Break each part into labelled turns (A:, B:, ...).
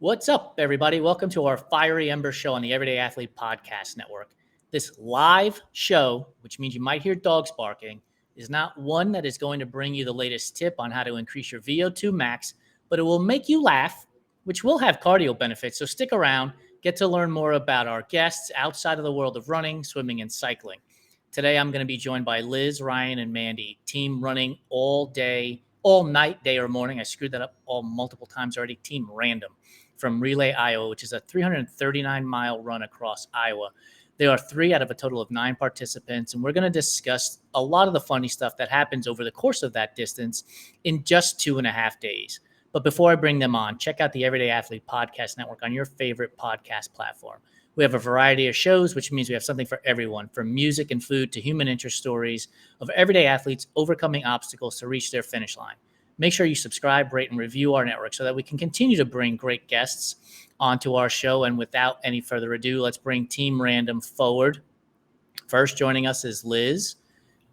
A: What's up, everybody? Welcome to our Fiery Embers show on the Everyday Athlete Podcast Network. This live show, which means you might hear dogs barking, is not one that is going to bring you the latest tip on how to increase your VO2 max, but it will make you laugh, which will have cardio benefits. So stick around, get to learn more about our guests outside of the world of running, swimming, and cycling. Today, I'm going to be joined by Liz, Ryan, and Mandy, team running all day, all night, day or morning. I screwed that up all multiple times already. Team Random from Relay, Iowa, which is a 339-mile run across Iowa. There are 3 out of a total of 9 participants, and we're going to discuss a lot of the funny stuff that happens over the course of that distance in just 2.5 days. But before I bring them on, check out the Everyday Athlete Podcast Network on your favorite podcast platform. We have a variety of shows, which means we have something for everyone, from music and food to human interest stories of everyday athletes overcoming obstacles to reach their finish line. Make sure you subscribe, rate, and review our network so that we can continue to bring great guests onto our show. And without any further ado, let's bring Team Random forward. First joining us is Liz,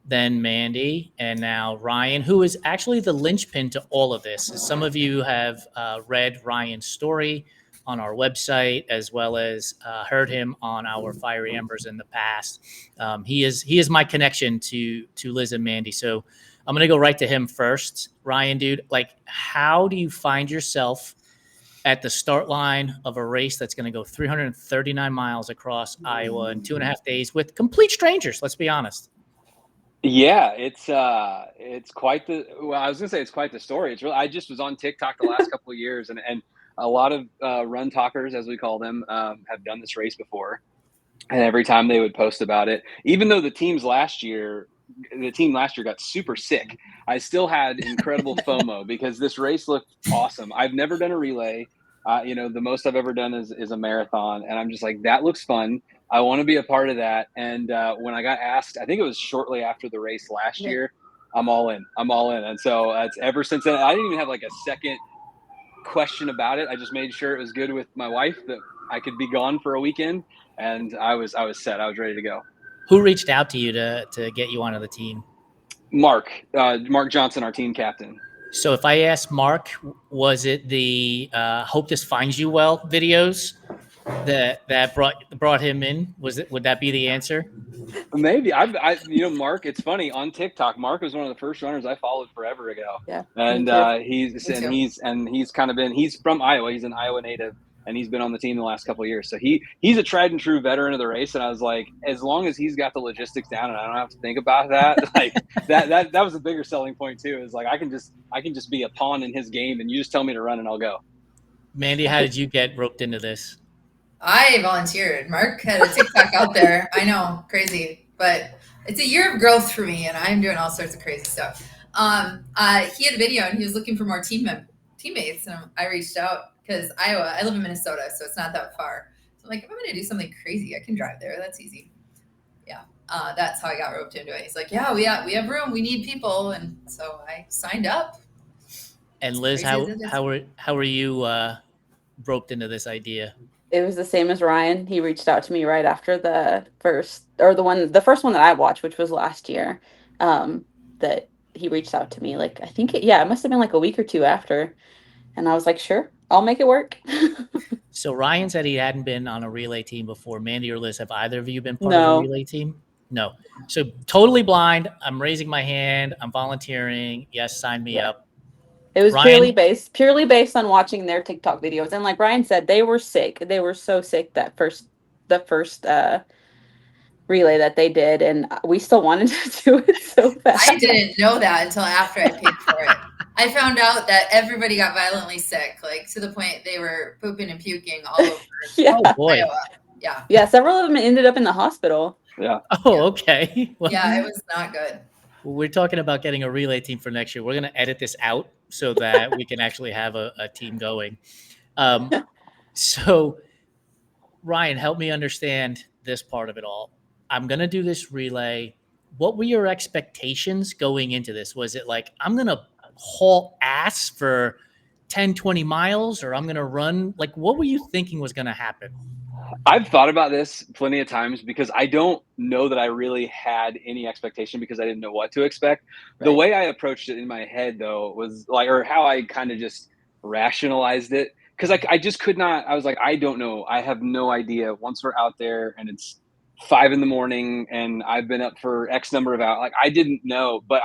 A: then Mandy, and now Ryan, who is actually the linchpin to all of this. As some of you have read Ryan's story on our website, as well as heard him on our Fiery Embers in the past. He is my connection to Liz and Mandy. So I'm going to go right to him first. Ryan, dude, like, how do you find yourself at the start line of a race that's going to go 339 miles across Iowa in 2.5 days with complete strangers? Let's be honest.
B: Yeah, it's quite the well, I was gonna say it's quite the story. It's really I just was on TikTok the last couple of years, and a lot of run talkers, as we call them, have done this race before. And every time they would post about it, even though the team last year got super sick, I still had incredible FOMO because this race looked awesome. I've never done a relay. The most I've ever done is a marathon, and I'm just like, that looks fun. I want to be a part of that. And when I got asked, I think it was shortly after the race last year, I'm all in. I'm all in. And so it's ever since then. I didn't even have like a second question about it. I just made sure it was good with my wife, that I could be gone for a weekend, and I was set. I was ready to go.
A: Who reached out to you to get you onto the team?
B: Mark Johnson, our team captain.
A: So if I ask Mark, was it the "Hope This Finds You Well" videos that brought him in? Would that be the answer?
B: Maybe Mark. It's funny, on TikTok, Mark was one of the first runners I followed forever ago.
C: Yeah,
B: and he's kind of been. He's from Iowa. He's an Iowa native, and he's been on the team the last couple of years. So he's a tried and true veteran of the race. And I was like, as long as he's got the logistics down, and I don't have to think about that, like that was a bigger selling point too. Is like I can just be a pawn in his game, and you just tell me to run, and I'll go.
A: Mandy, how did you get roped into this?
D: I volunteered. Mark had a TikTok out there. I know, crazy, but it's a year of growth for me, and I'm doing all sorts of crazy stuff. He had a video, and he was looking for more teammates, and I reached out because I live in Minnesota, so it's not that far. So I'm like, if I'm going to do something crazy, I can drive there. That's easy. Yeah, that's how I got roped into it. He's like, yeah, we have room. We need people, and so I signed up.
A: And Liz, how were you roped into this idea?
C: It was the same as Ryan. He reached out to me right after the first one that I watched, which was last year. That he reached out to me, like, I think it must have been like a week or two after, and I was like, sure, I'll make it work.
A: So Ryan said he hadn't been on a relay team before. Mandy or Liz, have either of you been part of a relay team? No. So totally blind. I'm raising my hand. I'm volunteering. Yes, sign me up.
C: It was purely based on watching their TikTok videos. And like Ryan said, they were sick. They were so sick the first relay that they did, and we still wanted to do it so fast.
D: I didn't know that until after I paid for it. I found out that everybody got violently sick, like to the point they were pooping and puking all over.
C: Yeah.
A: Oh boy.
D: Iowa. Yeah.
C: Yeah, several of them ended up in the hospital.
B: Yeah.
A: Oh, okay. Well,
D: yeah, it was not good.
A: We're talking about getting a relay team for next year. We're going to edit this out so that we can actually have a team going. So, Ryan, help me understand this part of it all. I'm going to do this relay. What were your expectations going into this? Was it like, I'm going to haul ass for 10, 20 miles, or I'm going to run? Like, what were you thinking was going to happen?
B: I've thought about this plenty of times because I don't know that I really had any expectation because I didn't know what to expect. Right. The way I approached it in my head, though, was like, or how I kind of just rationalized it because I just could not. I was like, I don't know. I have no idea. Once we're out there and it's 5 a.m. and I've been up for X number of hours, like I didn't know. But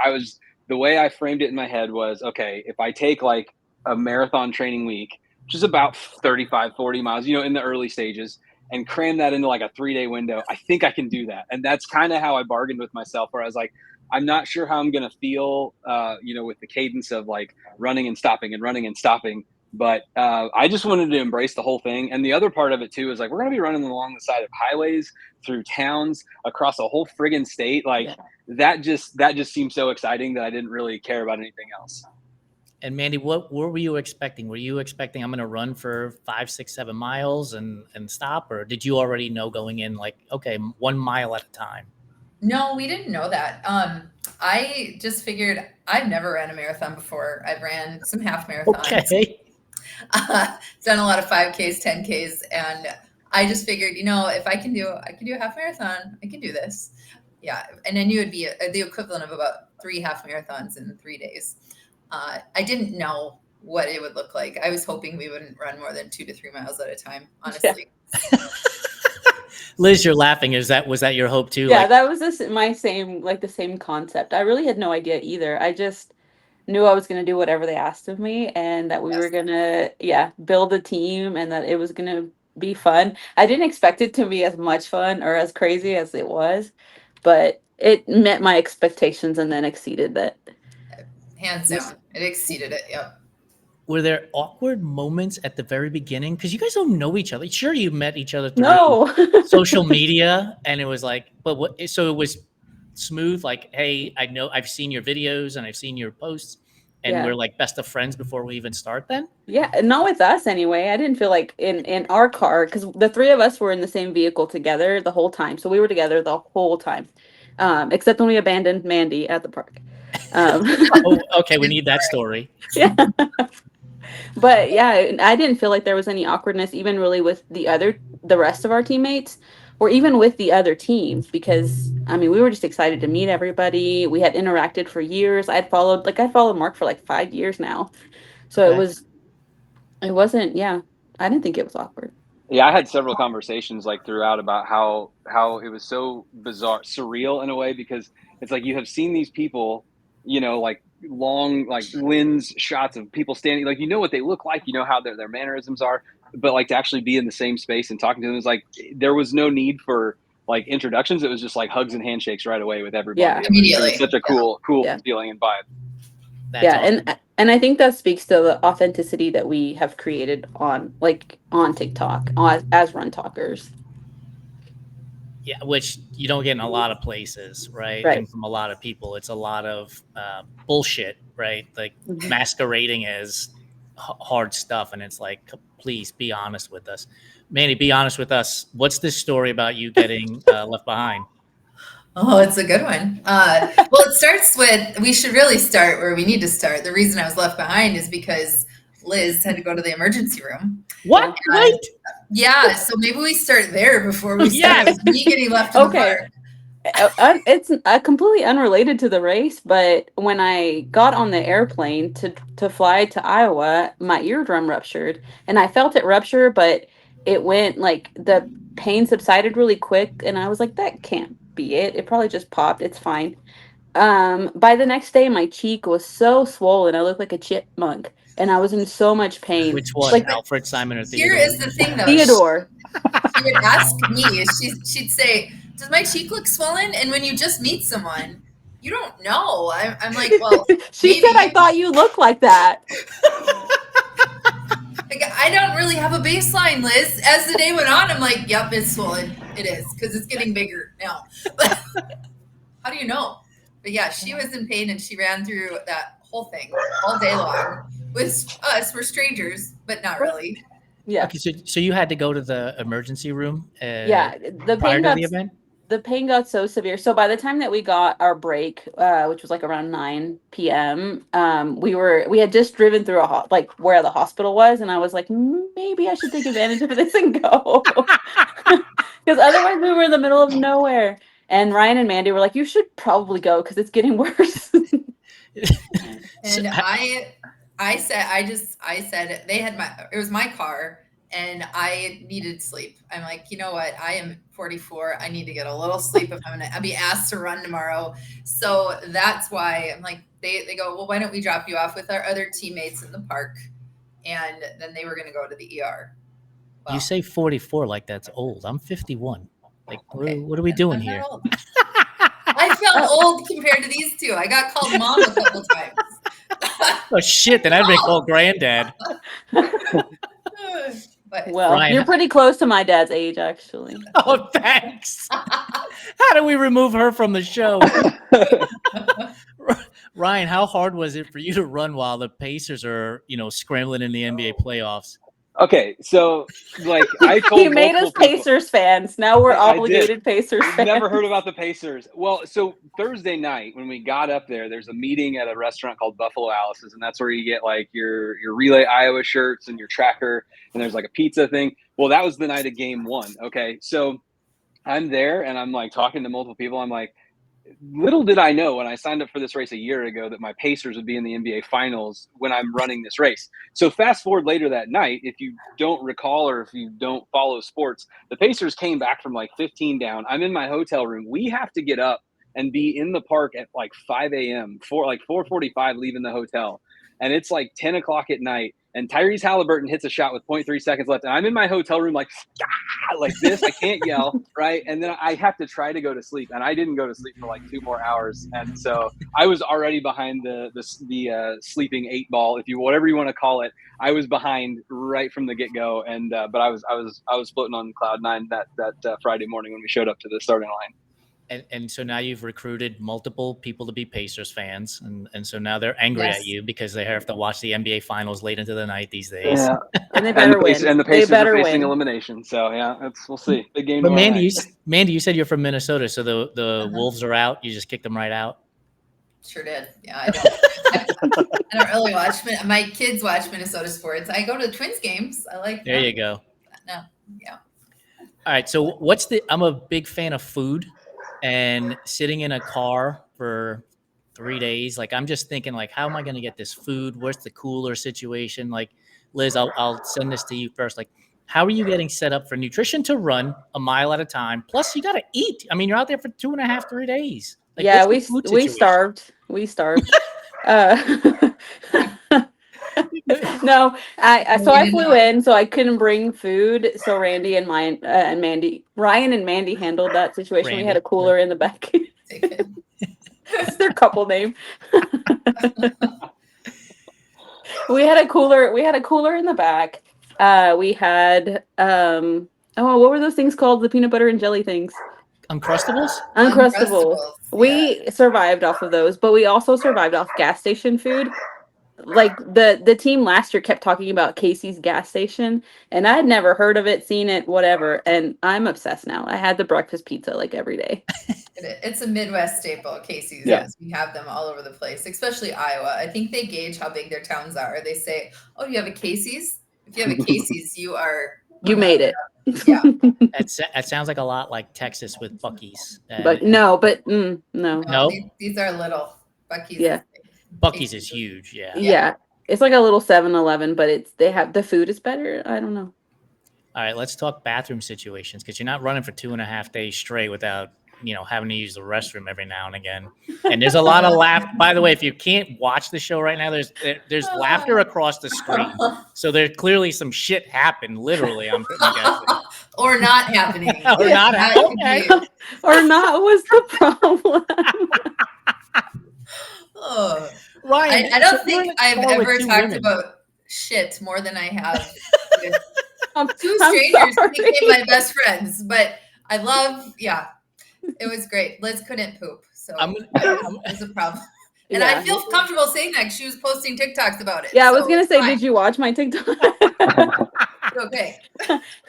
B: the way I framed it in my head was, okay, if I take like a marathon training week, which is about 35, 40 miles, in the early stages, and cram that into like a 3-day window, I think I can do that. And that's kind of how I bargained with myself, where I was like, I'm not sure how I'm going to feel, with the cadence of like running and stopping and running and stopping. But I just wanted to embrace the whole thing. And the other part of it too is like, we're going to be running along the side of highways, through towns, across a whole friggin' state. Like that just seemed so exciting that I didn't really care about anything else.
A: And Mandy, what were you expecting? Were you expecting I'm going to run for 5, 6, 7 miles and stop? Or did you already know going in like, okay, 1 mile at a time?
D: No, we didn't know that. I just figured I've never ran a marathon before. I've ran some half marathons.
A: Okay.
D: Done a lot of 5Ks, 10Ks. And I just figured, if I can do a half marathon, I can do this. Yeah. And I knew it'd be the equivalent of about 3 half marathons in 3 days. I didn't know what it would look like. I was hoping we wouldn't run more than 2 to 3 miles at a time, honestly.
A: Yeah. Liz, you're laughing. Was that your hope too?
C: Yeah, that was the same concept. I really had no idea either. I just knew I was going to do whatever they asked of me, and that we were going to, build a team, and that it was going to be fun. I didn't expect it to be as much fun or as crazy as it was, but it met my expectations and then exceeded that.
D: Hands down. It exceeded it. Yep.
A: Were there awkward moments at the very beginning? Because you guys don't know each other. Sure, you met each other through social media, and it was like, so it was smooth. Like, hey, I know I've seen your videos and I've seen your posts, and we're like best of friends before we even start then?
C: Yeah, not with us anyway. I didn't feel like in our car, because the 3 of us were in the same vehicle together the whole time. So we were together the whole time, except when we abandoned Mandy at the park.
A: Oh, okay. We need that story.
C: Yeah. But yeah, I didn't feel like there was any awkwardness, even really with the rest of our teammates, or even with the other teams, because we were just excited to meet everybody. We had interacted for years. I'd followed Mark for like 5 years now. So it wasn't, I didn't think it was awkward.
B: Yeah, I had several conversations like throughout about how it was so bizarre, surreal in a way, because it's like you have seen these people, like long, like lens shots of people standing, like what they look like, how their mannerisms are, but like to actually be in the same space and talking to them is like there was no need for like introductions. It was just like hugs and handshakes right away with everybody.
D: Yeah, immediately.
B: It was such a cool feeling and vibe.
A: That's awesome.
C: And I think that speaks to the authenticity that we have created on TikTok as Run Talkers.
A: Yeah, which you don't get in a lot of places, right? And from a lot of people, it's a lot of bullshit, right? Like masquerading as hard stuff, and it's like, please be honest with us. Manny, be honest with us. What's this story about you getting left behind?
D: Oh, it's a good one. Well, it starts with, we should really start where we need to start. The reason I was left behind is because Liz had to go to the emergency room.
A: What? Right?
D: Yeah, so maybe we start there before we start with me getting left in the park.
C: It's completely unrelated to the race, but when I got on the airplane to fly to Iowa, my eardrum ruptured, and I felt it rupture, but it went like the pain subsided really quick, and I was like, that can't be it. It probably just popped. It's fine. By the next day, my cheek was so swollen. I looked like a chipmunk, and I was in so much pain.
A: Which one? Like, Alfred, Simon, or Theodore?
D: Here is the thing, though.
C: Theodore.
D: She would ask me, she'd say, does my cheek look swollen? And when you just meet someone, you don't know. I'm like, well,
C: she said, I thought you looked like that.
D: Like, I don't really have a baseline, Liz. As the day went on, I'm like, yep, it's swollen. It is, because it's getting bigger now. But how do you know? But yeah, she was in pain, and she ran through that whole thing all day long. With us, we're strangers, but not really.
C: Yeah.
A: Okay, so you had to go to the emergency room.
C: The
A: prior to the event.
C: The pain got so severe. So by the time that we got our break, which was like around 9 p.m., we had just driven through where the hospital was, and I was like, maybe I should take advantage of this and go, because otherwise we were in the middle of nowhere. And Ryan and Mandy were like, you should probably go because it's getting worse.
D: And I I said it was my car and I needed sleep. I'm like, you know what? I am 44. I need to get a little sleep if I'll be asked to run tomorrow. So that's why I'm like, they go, well, why don't we drop you off with our other teammates in the park? And then they were going to go to the ER.
A: You say 44 like that's old. I'm 51. Like,
D: Okay.
A: what are we doing
D: I'm not
A: here?
D: old. I felt old compared to these two. I got called mom a couple times.
A: Oh shit! Then I'd be called granddad.
D: But
C: Well,
A: Ryan,
C: you're pretty close to my dad's age, actually.
A: oh, thanks. How do we remove her from the show? Ryan, how hard was it for you to run while the Pacers are, scrambling in the NBA playoffs?
B: Okay, so like I told
C: You made us
B: multiple people-
C: Pacers fans. Now we're
B: I did.
C: obligated Pacers fans.
B: Never heard about the Pacers. Well, so Thursday night when we got up there's a meeting at a restaurant called Buffalo Alice's, and that's where you get like your Relay Iowa shirts and your tracker, and there's like a pizza thing. Well, that was the night of game 1. Okay, so I'm there and I'm like talking to multiple people. I'm like, little did I know when I signed up for this race a year ago that my Pacers would be in the NBA Finals when I'm running this race. So fast forward later that night, if you don't recall or if you don't follow sports, the Pacers came back from like 15 down. I'm in my hotel room. We have to get up and be in the park at like 5 a.m. for like 4:45 leaving the hotel. And it's like 10 o'clock at night. And Tyrese Halliburton hits a shot with 0.3 seconds left. And I'm in my hotel room like this. I can't yell, right? And then I have to try to go to sleep. And I didn't go to sleep for like 2 more hours. And so I was already behind the sleeping 8 ball, whatever you want to call it. I was behind right from the get-go. And but I was floating on cloud 9 that Friday morning when we showed up to the starting line.
A: And so now you've recruited multiple people to be Pacers fans, and so now they're angry at you because they have to watch the NBA Finals late into the night these days.
B: Yeah,
C: And they better win.
B: And the Pacers are facing
C: win.
B: elimination. So yeah, we'll see. Big game.
A: But Mandy, you said you're from Minnesota, so the Wolves are out. You just kicked them right out.
D: Sure did. Yeah, I don't really watch. My kids watch Minnesota sports. I go to Twins games. I like.
A: There you go.
D: No, yeah.
A: All right. So I'm a big fan of food. And sitting in a car for 3 days, like I'm just thinking, like, how am I going to get this food? Where's the cooler situation? Like, Liz, I'll send this to you first. Like, how are you getting set up for nutrition to run a mile at a time? Plus, you got to eat. I mean, you're out there for 2.5, 3 days. Like,
C: yeah,
A: what's the food
C: we
A: situation?
C: starved. We starved. No, I flew in, so I couldn't bring food. So Randy and Ryan and Mandy handled that situation.
A: Randy.
C: We had a cooler in the back.
D: Take it.
C: That's their couple name. We had a cooler in the back. We had what were those things called? The peanut butter and jelly things.
A: Uncrustables?
C: Uncrustables. We survived off of those, but we also survived off gas station food. Like the team last year kept talking about Casey's gas station, and I had never heard of it, seen it, whatever. And I'm obsessed now. I had the breakfast pizza like every day.
D: It's a Midwest staple, Casey's.
C: Yeah.
D: We have them all over the place, especially Iowa. I think they gauge how big their towns are. They say, "Oh, you have a Casey's? If you have a Casey's, you
C: made it."
D: Yeah.
A: That sounds like a lot like Texas with Buc-ee's.
C: No.
A: No?
D: These are little Buc-ee's.
C: Yeah.
A: Buc-ee's is huge. Yeah.
C: Yeah. It's like a little 7-Eleven, but the food is better. I don't know.
A: All right, let's talk bathroom situations because you're not running for 2.5 days straight without, having to use the restroom every now and again. And there's a lot of laughter. By the way, if you can't watch the show right now, there's laughter across the screen. So there clearly some shit happened, literally. I'm guessing.
D: Or not happening.
A: Or not happening. Okay.
C: Or not was the problem.
D: Oh.
A: Ryan,
D: I don't think I've ever talked
A: women.
D: about shit more than I have with
C: I'm
D: 2 strangers who
C: sorry.
D: became my best friends. But it was great. Liz couldn't poop, so it was a problem. And
C: Yeah.
D: I feel comfortable saying that 'cause she was posting TikToks about it.
C: Yeah, I was
D: so
C: gonna
D: it's
C: say,
D: fine.
C: did you watch my TikTok?
D: Okay.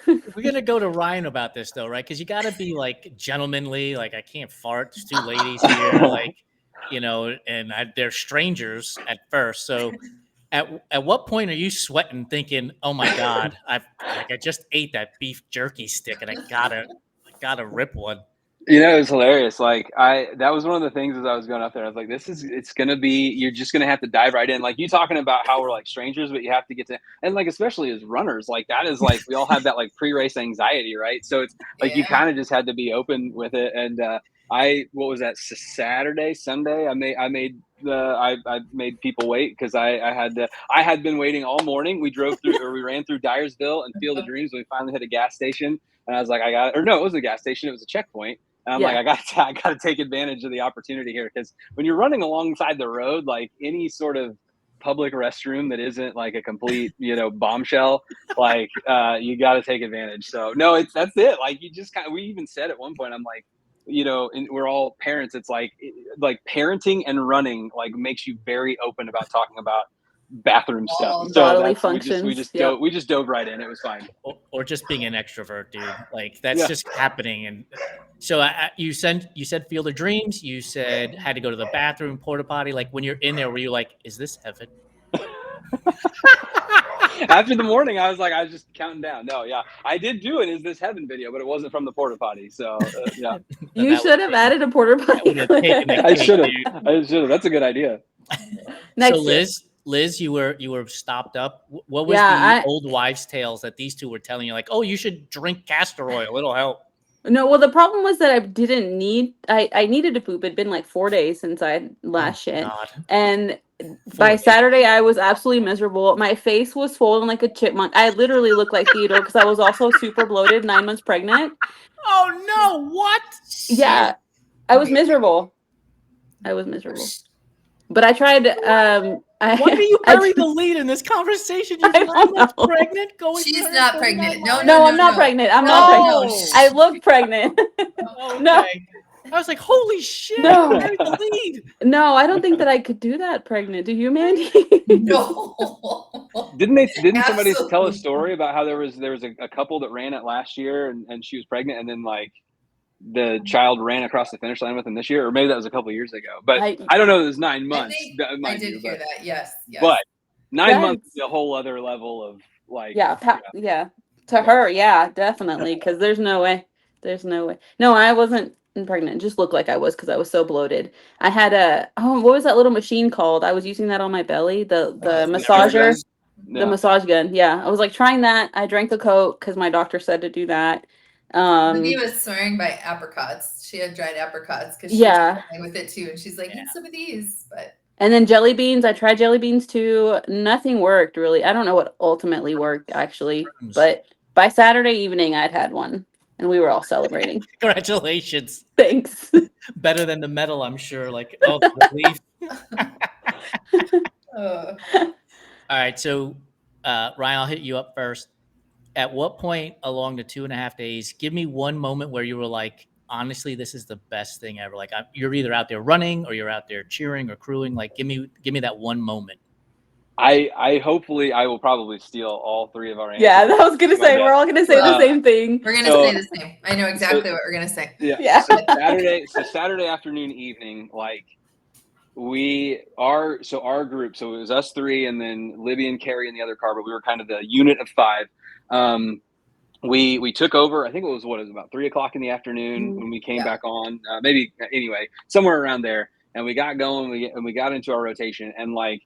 A: We're going to go to Ryan about this, though, right? Because you got to be, like, gentlemanly. Like, I can't fart. There's 2 ladies here. Like, and they're strangers at first. So at what point are you sweating thinking, oh, my God, I just ate that beef jerky stick and I gotta rip one?
B: It was hilarious. Like that was one of the things as I was going up there. I was like, it's going to be, you're just going to have to dive right in. Like you talking about how we're like strangers, but you have to get to, and like, especially as runners, like that is like, we all have that like pre-race anxiety, right? So it's like, you
D: Yeah.
B: kind of just had to be open with it. And, what was that, Saturday, Sunday? I made people wait because I had been waiting all morning. We ran through Dyersville and Field of Dreams. When we finally hit a gas station, and I was like, it wasn't a gas station. It was a checkpoint. And I'm like, I got to take advantage of the opportunity here, because when you're running alongside the road, like any sort of public restroom that isn't like a complete, bombshell, like you got to take advantage. So no, that's it. Like you just we even said at one point, I'm like, and we're all parents. It's like parenting and running like makes you very open about talking about bathroom stuff. So
C: bodily
B: functions. We just dove right in. It was fine.
A: Or just being an extrovert, dude. Like that's just happening. And so you said Field of Dreams. You said had to go to the bathroom, porta potty. Like when you're in there, were you like, is this heaven?
B: After the morning, I was just counting down. No, yeah, I did do an "Is This Heaven" video, but it wasn't from the porta potty. So yeah,
C: you should have added a porta potty.
B: I should have. That's a good idea.
A: So Liz, you were stopped up. What was the old wives' tales that these two were telling you? Like, oh, you should drink castor oil; it'll help.
C: No, well, the problem was that I needed to poop. It'd been like 4 days since I last shit. And by Saturday, I was absolutely miserable. My face was swollen like a chipmunk. I literally looked like Theodore because I was also super bloated, 9 months pregnant.
A: Oh, no. What?
C: Yeah. I was miserable. But I tried.
A: Why do you bury the lead in this conversation? You're 9 months pregnant.
D: She's not pregnant. No,
C: I'm not pregnant. I'm not pregnant. I look pregnant.
A: No. I was like, holy shit!
C: No.
A: Bury the lead.
C: No, I don't think that I could do that pregnant. Do you, Mandy?
D: No.
B: Didn't somebody tell a story about how there was a couple that ran it last year and she was pregnant, and then like the child ran across the finish line with him this year, or maybe that was a couple of years ago. But I don't know. It was 9 months.
D: I did hear that. Yes.
B: But 9 months is a whole other level of like.
C: Yeah. To her, yeah, definitely. Because there's no way. No, I wasn't pregnant. It just looked like I was because I was so bloated. I had what was that little machine called? I was using that on my belly. The massager. The massage gun. Yeah, I was like trying that. I drank the Coke because my doctor said to do that.
D: Libby was swearing by apricots. She had dried apricots because she was playing with it too, and she's like, "Eat some of these."
C: And then jelly beans. I tried jelly beans too. Nothing worked really. I don't know what ultimately worked actually, but by Saturday evening, I'd had one, and we were all celebrating.
A: Congratulations!
C: Thanks.
A: Better than the medal, I'm sure. Like, oh, relief. All right, so Ryan, I'll hit you up first. At what point along the 2.5 days, give me one moment where you were like, honestly, this is the best thing ever. Like you're either out there running or you're out there cheering or crewing. Like give me that one moment.
B: I hopefully I will probably steal all three of our answers.
C: Yeah, I was gonna say we're all gonna say the same thing.
D: We're gonna say the same. I know exactly what we're gonna say.
B: Yeah. So Saturday afternoon, evening, like our group, so it was us three and then Libby and Carrie in the other car, but we were kind of the unit of five. We took over. I think it was about 3:00 in the afternoon when we came back on. Maybe anyway, somewhere around there. And we got going. We got into our rotation, and like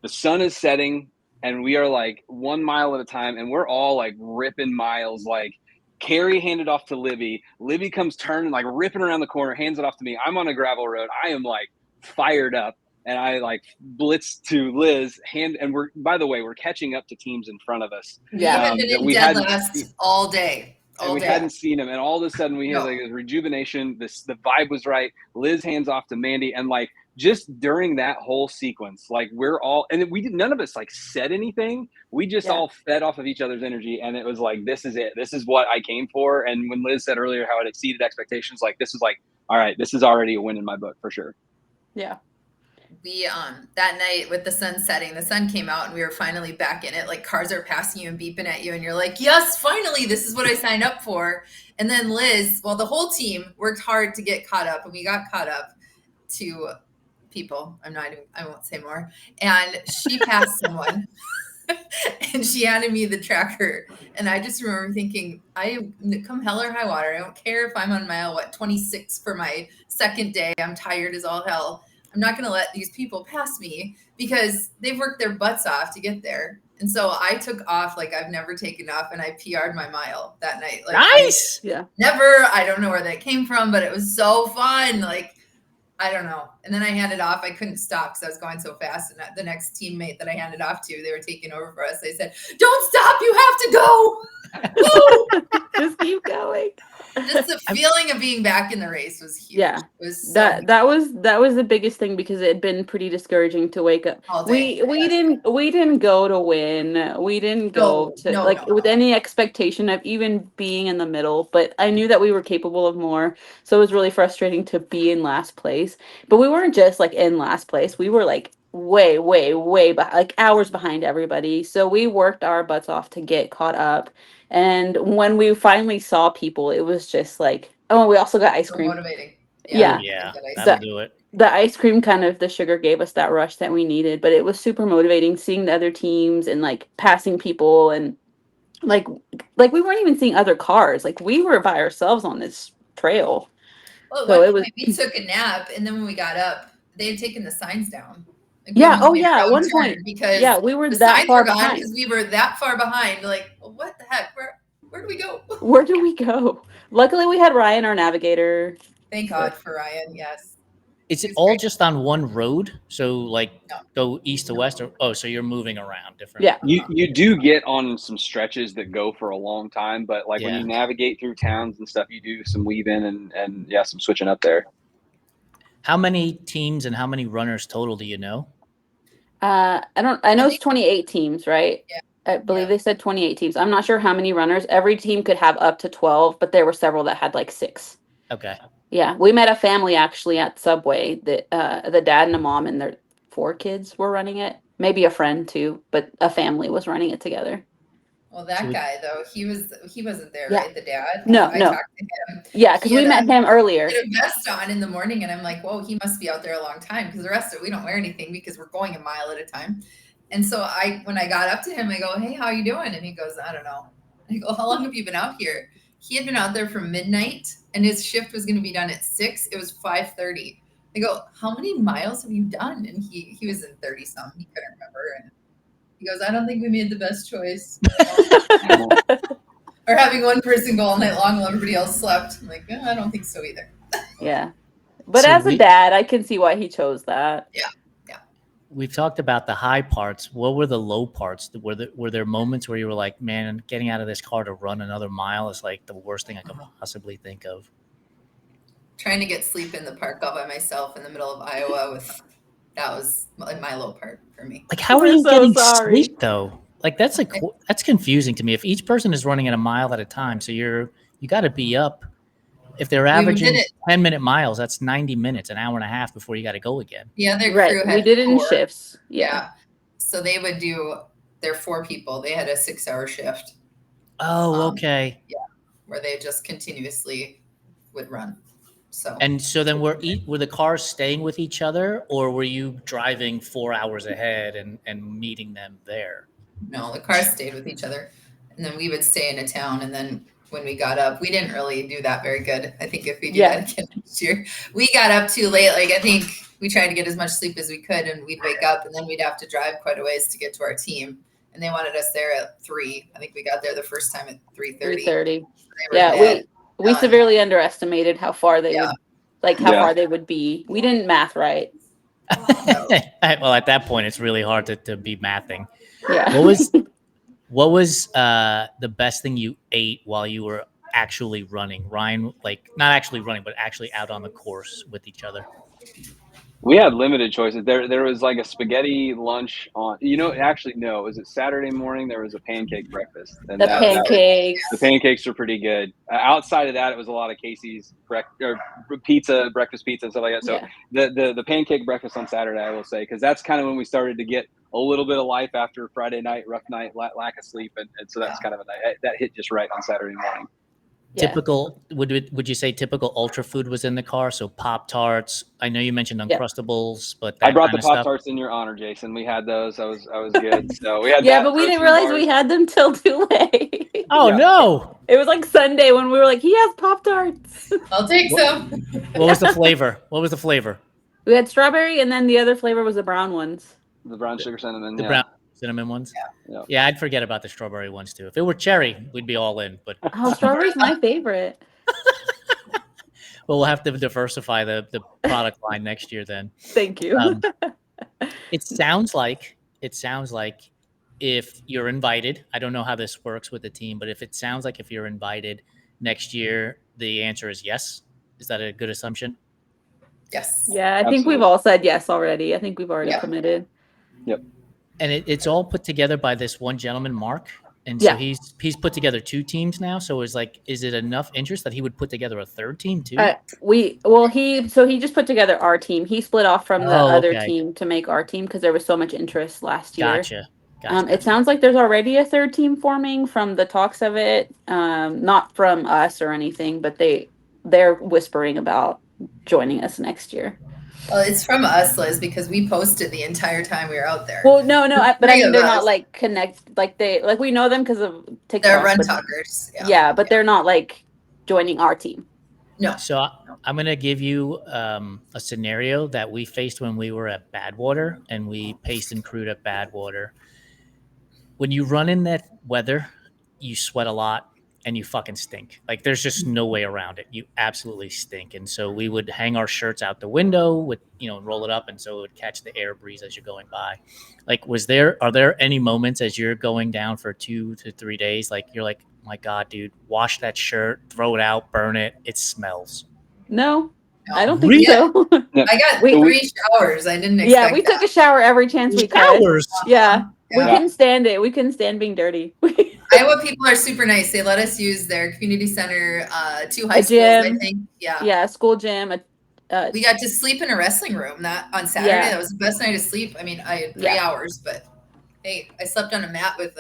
B: the sun is setting, and we are like 1 mile at a time, and we're all like ripping miles. Like Carrie handed off to Libby. Libby comes turning, like ripping around the corner, hands it off to me. I'm on a gravel road. I am like fired up. And I like blitz to Liz and we're catching up to teams in front of us.
D: Yeah. We had last all day.
B: We hadn't seen them. And all of a sudden we had like a rejuvenation. The vibe was right. Liz hands off to Mandy. And like, just during that whole sequence, like none of us like said anything. We just all fed off of each other's energy. And it was like, this is it. This is what I came for. And when Liz said earlier how it exceeded expectations, like this is like, all right, this is already a win in my book for sure.
C: Yeah.
D: We that night with the sun setting, the sun came out and we were finally back in it. Like cars are passing you and beeping at you and you're like, yes, finally, this is what I signed up for. And then Liz, the whole team worked hard to get caught up, and we got caught up to people. I won't say more. And she passed someone. And she handed me the tracker. And I just remember thinking, come hell or high water. I don't care if I'm on mile, 26 for my second day. I'm tired as all hell. I'm not going to let these people pass me because they've worked their butts off to get there. And so I took off like I've never taken off, and I PR'd my mile that night. Like,
A: Nice.
D: I don't know where that came from, but it was so fun. Like, I don't know. And then I handed off. I couldn't stop because I was going so fast. And the next teammate that I handed off to, they were taking over for us. They said, "Don't stop. You have to go."
C: Just keep going.
D: Just the feeling of being back in the race was huge.
C: Yeah,
D: it was
C: that was the biggest thing, because it had been pretty discouraging to wake up.
D: all day.
C: We didn't go to win. We didn't go with any expectation of even being in the middle. But I knew that we were capable of more, so it was really frustrating to be in last place. But we weren't just like in last place. We were like way like hours behind everybody. So we worked our butts off to get caught up. And when we finally saw people, it was just like, oh, we also got ice cream.
D: Motivating.
C: Yeah.
A: That'll do it.
C: The ice cream, kind of the sugar, gave us that rush that we needed, but it was super motivating seeing the other teams and like passing people, and like we weren't even seeing other cars. Like, we were by ourselves on this trail.
D: Well, so we took a nap, and then when we got up, they had taken the signs down.
C: Like, at one point,
D: because
C: we were that far behind.
D: Because we were that far behind. Like, well, what the heck? Where do we go?
C: Where do we go? Luckily, we had Ryan, our navigator.
D: Thank God for Ryan. Yes.
A: Is it all just on one road? So like go east to west, or so you're moving around different?
C: Yeah.
B: You do get on some stretches that go for a long time, but like when you navigate through towns and stuff, you do some weave in and some switching up there.
A: How many teams and how many runners total do you know?
C: I know it's 28 teams, right?
D: Yeah.
C: I believe they said 28 teams. I'm not sure how many runners. Every team could have up to 12, but there were several that had like 6.
A: Okay.
C: Yeah, we met a family actually at Subway that the dad and a mom and their 4 kids were running it. Maybe a friend too, but a family was running it together.
D: Well, that guy though, he wasn't there, right? The dad.
C: No.
D: I talked to him.
C: Yeah, because we met him earlier.
D: He had a vest on in the morning, and I'm like, whoa, he must be out there a long time, because the rest of it, we don't wear anything because we're going a mile at a time. And so when I got up to him, I go, "Hey, how you doing?" And he goes, "I don't know." I go, "How long have you been out here?" He had been out there from midnight, and his shift was going to be done at 6. It was 5:30. I go, "How many miles have you done?" And he was in 30 something. He couldn't remember. And he goes, "I don't think we made the best choice." Or having one person go all night long while everybody else slept. I'm like, I don't think so either.
C: Yeah. But as a dad, I can see why he chose that.
D: Yeah.
A: We've talked about the high parts. What were the low parts? Were there moments where you were like, man, getting out of this car to run another mile is like the worst thing I could possibly think of?
D: Trying to get sleep in the park all by myself in the middle of Iowa that was like my low part for me.
A: Like, how are you getting sleep though? Like, that's confusing to me. If each person is running at a mile at a time, so you got to be up. If they're averaging 10-minute miles, that's 90 minutes, an hour and a half before you got to go again.
D: Yeah, their crew had
C: we did it in shifts. Yeah.
D: So they would do, they're 4 people. They had a 6-hour shift.
A: Oh, okay.
D: Yeah, where they just continuously would run. So
A: then were the cars staying with each other, or were you driving 4 hours ahead and meeting them there?
D: No, the cars stayed with each other, and then we would stay in a town, and then when we got up, we didn't really do that very good. I think if we do that again next year, we got up too late. Like, I think we tried to get as much sleep as we could, and we'd wake up, and then we'd have to drive quite a ways to get to our team. And they wanted us there at 3. I think we got there the first time at 3:30.
C: 3:30. Yeah, we severely underestimated how far they would, like how far they would be. We didn't math right.
A: Well, at that point, it's really hard to be mathing.
C: Yeah.
A: What was the best thing you ate while you were actually running, Ryan? Like, not actually running, but actually out on the course with each other.
B: We had limited choices. There was like a spaghetti lunch on. Actually, no. Was it Saturday morning? There was a pancake breakfast. And
C: the
B: pancakes were pretty good. Outside of that, it was a lot of Casey's breakfast pizza and stuff like that. So the pancake breakfast on Saturday, I will say, because that's kind of when we started to get a little bit of life after Friday night, rough night, lack of sleep, and so that's kind of that hit just right on Saturday morning.
C: Yeah.
A: Typical, would you say typical ultra food was in the car? So Pop-Tarts. I know you mentioned
C: Yep.
A: Uncrustables, but
B: I
A: that
B: brought
A: kind
B: the
A: of
B: Pop
A: stuff.
B: Tarts in your honor, Jason. We had those. I was good. So we had
C: Yeah,
B: that.
C: but we didn't
B: protein
C: realize
B: bars.
C: we had them till too late.
A: Oh
B: Yeah.
A: no!
C: It was like Sunday when we were like, he has Pop-Tarts.
D: I'll take some.
A: What was the flavor? What was the flavor?
C: We had strawberry, and then the other flavor was the brown ones.
B: The brown sugar cinnamon.
A: The
B: Yeah.
A: brown cinnamon ones.
B: Yeah.
A: Yeah, I'd forget about the strawberry ones too. If it were cherry, we'd be all in. But
C: Oh, strawberry's my favorite.
A: well, we'll have to diversify the product line next year then.
C: Thank you.
A: It sounds like if you're invited, I don't know how this works with the team, but if you're invited next year, the answer is yes. Is that a good assumption?
D: Yes.
C: Yeah, I think
B: Absolutely.
C: we've all said yes already. I think we've already
D: Yeah.
C: committed.
A: And it's all put together by this one gentleman, Mark. And
C: Yeah.
A: so he's put together 2 teams now. So it's like, is it enough interest that he would put together a third team too?
C: He just put together our team. He split off from the other
A: okay.
C: team to make our team because there was so much interest last year.
A: Gotcha.
C: It sounds like there's already a third team forming from the talks of it. Not from us or anything, but they're whispering about joining us next year.
D: Well, it's from us, Liz, because we posted the entire time we were out there.
C: Well, no, but I
D: Three
C: mean
D: of
C: they're
D: us.
C: not like connect, like we know them because of TikTok.
D: They're run
C: but-
D: talkers.
C: Yeah, but they're not like joining our team.
D: No.
A: So I'm going to give you a scenario that we faced when we were at Badwater and we paced and crewed at Badwater. When you run in that weather, you sweat a lot and you fucking stink. Like there's just no way around it. You absolutely stink. And so we would hang our shirts out the window with, roll it up. And so it would catch the air breeze as you're going by. Like, are there any moments as you're going down for 2 to 3 days? Like you're like, oh my God, dude, wash that shirt, throw it out, burn it. It smells.
C: No,
D: No.
C: I don't think
A: Really?
C: so.
D: I got
C: We-
D: 3 showers. I didn't expect
C: Yeah, we
D: that.
C: took a shower every chance we could.
A: Showers.
C: Yeah, we
D: Yeah.
C: couldn't stand it. We couldn't stand being dirty.
D: Iowa people are super nice. They let us use their community center, 2 high
C: A
D: schools,
C: gym.
D: I think. Yeah.
C: Yeah, school gym.
D: We got to sleep in a wrestling room that on Saturday.
C: Yeah.
D: That was the best night of sleep. I mean, I had 3 hours, but hey, I slept on a mat with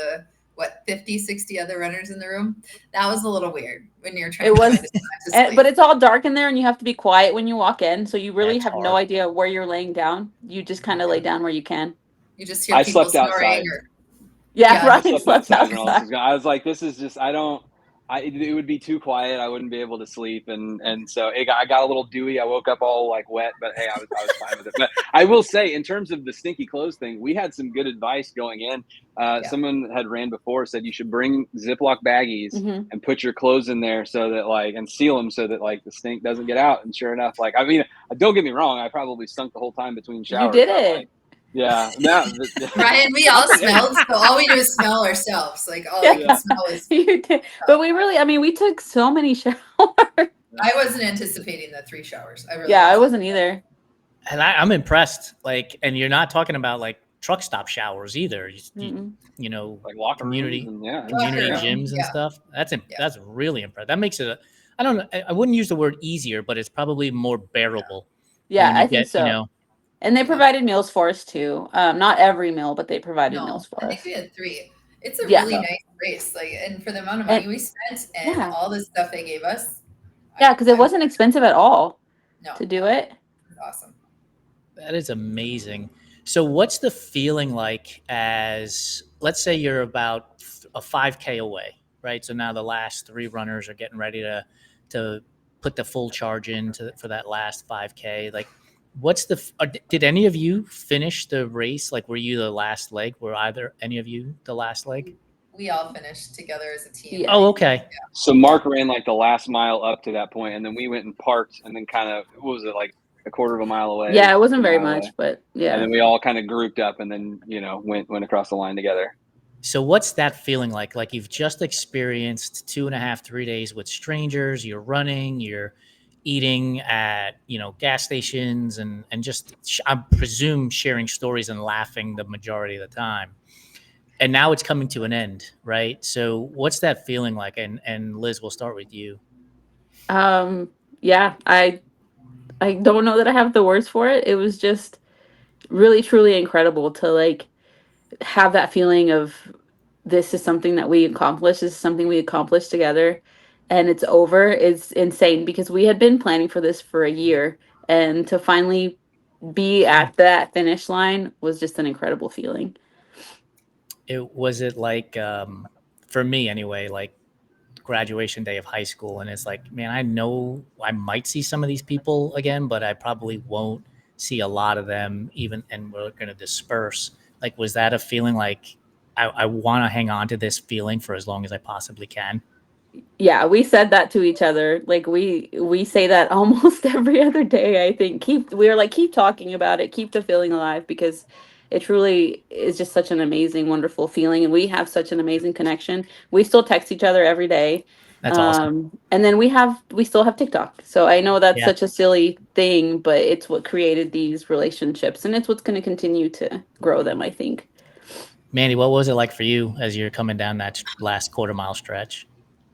D: 50, 60 other runners in the room. That was a little weird when you're trying
C: It
D: to
C: was-
D: find a spot to sleep.
C: But it's all dark in there, and you have to be quiet when you walk in. So you really
A: That's
C: have no
A: hard.
C: idea where you're laying down. You just kind of lay down where you can.
D: You just hear
B: I
D: people
B: slept
D: snoring.
B: outside.
C: Yeah,
D: Yeah, I
C: Ryan slept
B: outside when all this
C: outside.
B: was going. I was like, this is just, it would be too quiet. I wouldn't be able to sleep. And so I got a little dewy. I woke up all like wet, but hey, I was fine with it. But I will say, in terms of the stinky clothes thing, we had some good advice going in. Someone had ran before, said you should bring Ziploc baggies
C: Mhm.
B: and put your clothes in there so that and seal them so that the stink doesn't get out. And sure enough, don't get me wrong, I probably stunk the whole time between showers.
C: You did
B: but,
C: it.
B: yeah. No,
D: Ryan, we all smelled, so all we do is smell ourselves. Like all I
C: Yeah.
D: can smell is.
C: You did. But we took so many showers.
D: I wasn't anticipating the 3 showers. I really
C: Yeah, I wasn't either.
A: And I'm impressed. And you're not talking about truck stop showers either.
C: Mm-mm.
B: locker
A: Community-
B: rooms and,
A: Community
D: Locker room,
A: gyms and
D: yeah.
A: stuff. That's really impressive. That makes it. I don't know. I wouldn't use the word easier, but it's probably more bearable.
C: Yeah,
A: when you
C: I think
A: get,
C: so. And they provided meals for us too. Not every meal, but they provided
D: No,
C: meals for
D: I
C: us.
D: think we had 3. It's a
C: Yeah.
D: really nice race. And for the amount of money
C: And-
D: we spent and
C: yeah.
D: all the stuff they gave us.
C: Yeah, because it wasn't expensive at all
D: No,
C: to do it.
D: it's awesome.
A: That is amazing. So what's the feeling like as, let's say you're about a 5K away, right? So now the last 3 runners are getting ready to put the full charge in for that last 5K. Did any of you finish the race? Were you the last leg? Were either any of you the last leg?
D: We all finished together as a team.
C: Yeah.
A: Oh, okay.
B: So Mark ran the last mile up to that point, and then we went and parked, and then kind of, what was it, a quarter of a mile away?
C: Yeah, it wasn't very
B: a mile
C: much,
B: away.
C: but yeah.
B: And then we all kind of grouped up, and then went across the line together.
A: So what's that feeling like? Like you've just experienced 2.5, 3 days with strangers, you're running, you're eating at, gas stations and just, I presume, sharing stories and laughing the majority of the time. And now it's coming to an end, right? So what's that feeling like? And Liz, we'll start with you.
C: Yeah, I don't know that I have the words for it. It was just really, truly incredible to have that feeling of this is something that we accomplished. This is something we accomplished together. and it's over is insane, because we had been planning for this for a year, and to finally be at that finish line was just an incredible feeling.
A: It like for me anyway, like graduation day of high school, and it's like, man, I know I might see some of these people again, but I probably won't see a lot of them even, and we're going to disperse. Like, was that a feeling like I want to hang on to this feeling for as long as I possibly can?
C: Yeah, we said that to each other. Like we say that almost every other day, I think. We're like, keep talking about it, keep the feeling alive, because it truly is just such an amazing, wonderful feeling, and we have such an amazing connection. We still text each other every day.
A: That's awesome.
C: And then we still have TikTok. So I know that's
A: Yeah,
C: such a silly thing, but it's what created these relationships, and it's what's going to continue to grow them, I think.
A: Mandy, what was it like for you as you're coming down that last quarter mile stretch?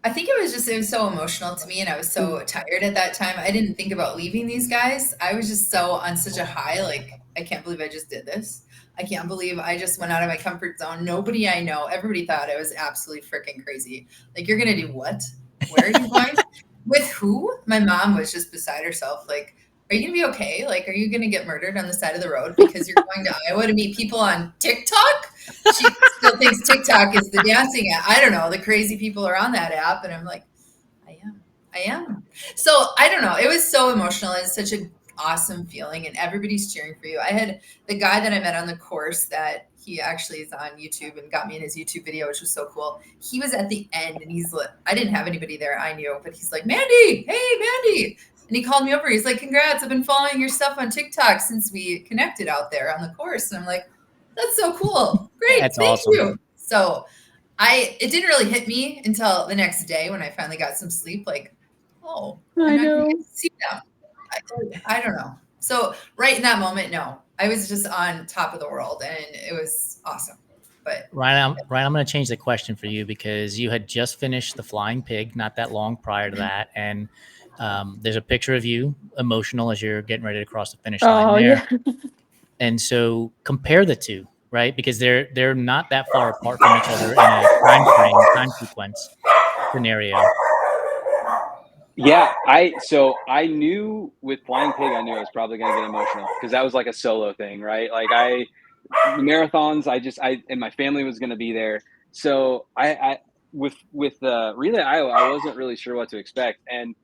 D: I think it was so emotional to me, and I was so tired at that time. I didn't think about leaving these guys. I was just so on such a high, like, I can't believe I just did this. I can't believe I just went out of my comfort zone. Nobody I know, everybody thought I was absolutely freaking crazy. Like, you're gonna do what? Where are you going? With who? My mom was just beside herself. Like, are you gonna be okay? Like, are you gonna get murdered on the side of the road because you're going to Iowa to meet people on TikTok? She still thinks TikTok is the dancing app. I don't know. The crazy people are on that app. And I'm like, I am. I am. So I don't know. It was so emotional. It's such an awesome feeling, and everybody's cheering for you. I had the guy that I met on the course that he actually is on YouTube and got me in his YouTube video, which was so cool. He was at the end, and he's like, I didn't have anybody there I knew, but he's like, Mandy, hey, Mandy. And he called me over. He's like, congrats. I've been following your stuff on TikTok since we connected out there on the course. And I'm like, that's so cool. Great.
A: That's
D: Thank
A: awesome.
D: you. So it didn't really hit me until the next day when I finally got some sleep. Like, oh,
C: I
D: I'm not going
C: know.
D: to get to see them. I don't know. So right in that moment, no, I was just on top of the world, and it was awesome. But
A: Ryan, I'm going to change the question for you because you had just finished the Flying Pig not that long prior to that, and there's a picture of you emotional as you're getting ready to cross the finish line
C: Oh
A: there.
C: yeah.
A: And so compare the two, right? Because they're not that far apart from each other in a time sequence scenario.
B: Yeah, I knew with Flying Pig, I knew I was probably gonna get emotional because that was like a solo thing, right? Like marathons, I and my family was gonna be there. So I with Relay Iowa, I wasn't really sure what to expect, and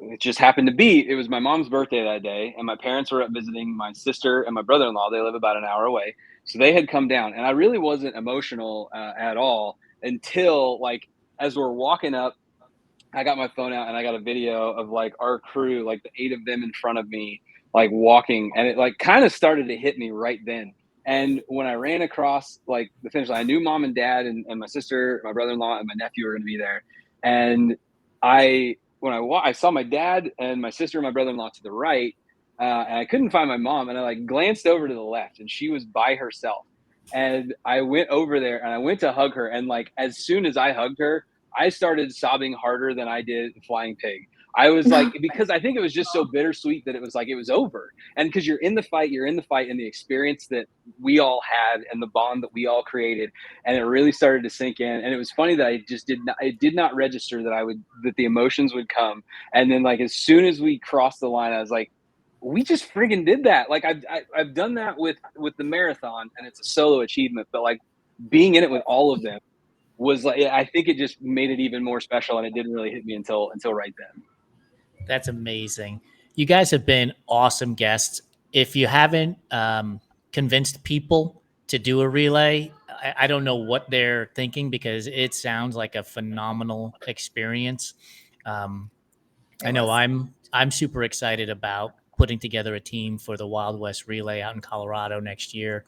B: it just happened to be it was my mom's birthday that day, and my parents were up visiting my sister and my brother-in-law. They live about an hour away, so they had come down, and I really wasn't emotional at all until like as we're walking up. I got my phone out and I got a video of like our crew, like the 8 of them in front of me, like walking, and it like kind of started to hit me right then. And when I ran across like the finish line, I knew mom and dad and my sister, my brother-in-law, and my nephew were going to be there. And I saw my dad and my sister and my brother-in-law to the right, and I couldn't find my mom, and I like glanced over to the left, and she was by herself. And I went over there and I went to hug her, and like as soon as I hugged her, I started sobbing harder than I did Flying Pig. I was like, because I think it was just so bittersweet that it was like it was over. And because you're in the fight, and the experience that we all had and the bond that we all created. And it really started to sink in. And it was funny that it did not register that the emotions would come. And then like as soon as we crossed the line, I was like, we just friggin' did that. Like I've done that with the marathon, and it's a solo achievement, but like being in it with all of them was like I think it just made it even more special, and it didn't really hit me until right then.
A: That's amazing. You guys have been awesome guests. If you haven't convinced people to do a relay, I don't know what they're thinking because it sounds like a phenomenal experience. Um, I know
D: was.
A: I'm super excited about putting together a team for the Wild West Relay out in Colorado next year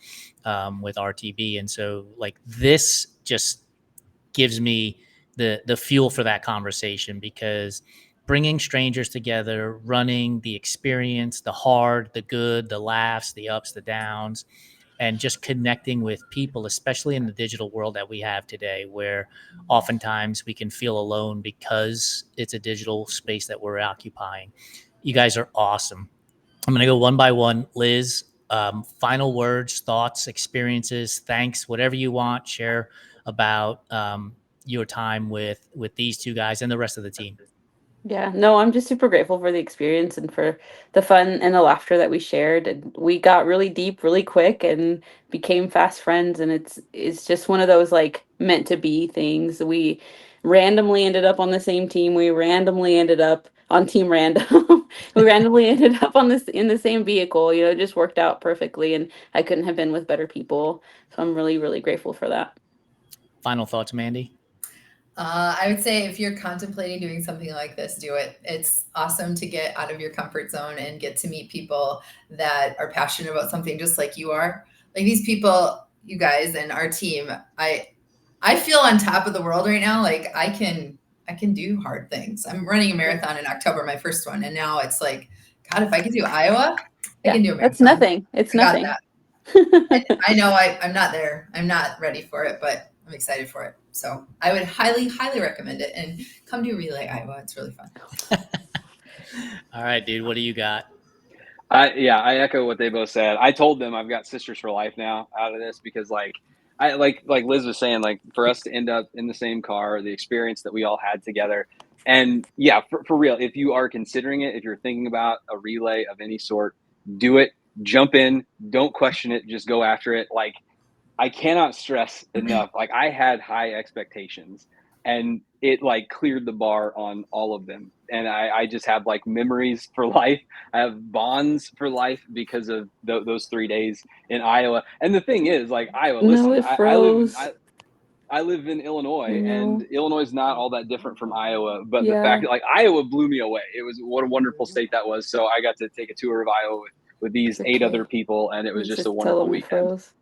A: with RTB, and so like this just gives me the fuel for that conversation because bringing strangers together, running the experience, the hard, the good, the laughs, the ups, the downs, and just connecting with people, especially in the digital world that we have today, where oftentimes we can feel alone because it's a digital space that we're occupying. You guys are awesome. I'm going to go one by one. Liz, final words, thoughts, experiences, thanks, whatever you want, share about your time with these two guys and the rest of the team.
C: Yeah, no, I'm just super grateful for the experience and for the fun and the laughter that we shared. And we got really deep really quick and became fast friends. And it's just one of those like meant to be things. We randomly ended up on the same team. We randomly ended up on Team Random. We randomly ended up on this in the same vehicle. You know, it just worked out perfectly. And I couldn't have been with better people. So I'm really, really grateful for that.
A: Final thoughts, Mandy?
D: I would say if you're contemplating doing something like this, do it. It's awesome to get out of your comfort zone and get to meet people that are passionate about something just like you are. Like these people, you guys and our team, I feel on top of the world right now. Like I can do hard things. I'm running a marathon in October, my first one, and now it's like, God, if I could do Iowa, I can do a marathon.
C: That's nothing. It's
D: I got
C: nothing.
D: that. I know I'm not there. I'm not ready for it, but I'm excited for it. So I would highly, highly recommend it. And come do Relay Iowa. It's really fun.
A: All right, dude. What do you got?
B: I echo what they both said. I told them I've got sisters for life now out of this because like Liz was saying, like for us to end up in the same car, the experience that we all had together. And yeah, for real, if you are considering it, if you're thinking about a relay of any sort, do it, jump in, don't question it, just go after it. Like I cannot stress enough. Like I had high expectations and it like cleared the bar on all of them. And I just have like memories for life. I have bonds for life because of those 3 days in Iowa. And the thing is like Iowa,
C: No,
B: listen,
C: it froze.
B: I live in Illinois
C: No.
B: and Illinois is not all that different from Iowa, but the
C: Yeah.
B: fact that like Iowa blew me away. It was what a wonderful state that was. So I got to take a tour of Iowa with these 8 other people and it was just a wonderful weekend.
C: Froze.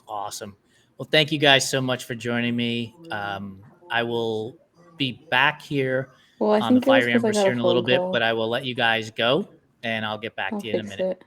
A: Awesome. Well, thank you guys so much for joining me. I will be back here on the Fiery Embers here in a little bit, but I will let you guys go and I'll get back to you in a minute.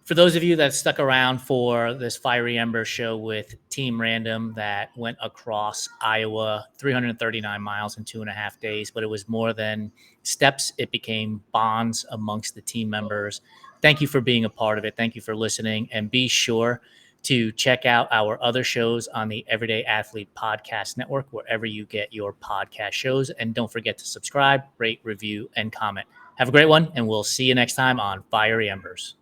A: For those of you that stuck around for this Fiery Embers show with Team Random that went across Iowa, 339 miles in 2.5 days, but it was more than steps. It became bonds amongst the team members. Thank you for being a part of it. Thank you for listening. And be sure to check out our other shows on the Everyday Athlete Podcast Network, wherever you get your podcast shows. And don't forget to subscribe, rate, review, and comment. Have a great one, and we'll see you next time on Fiery Embers.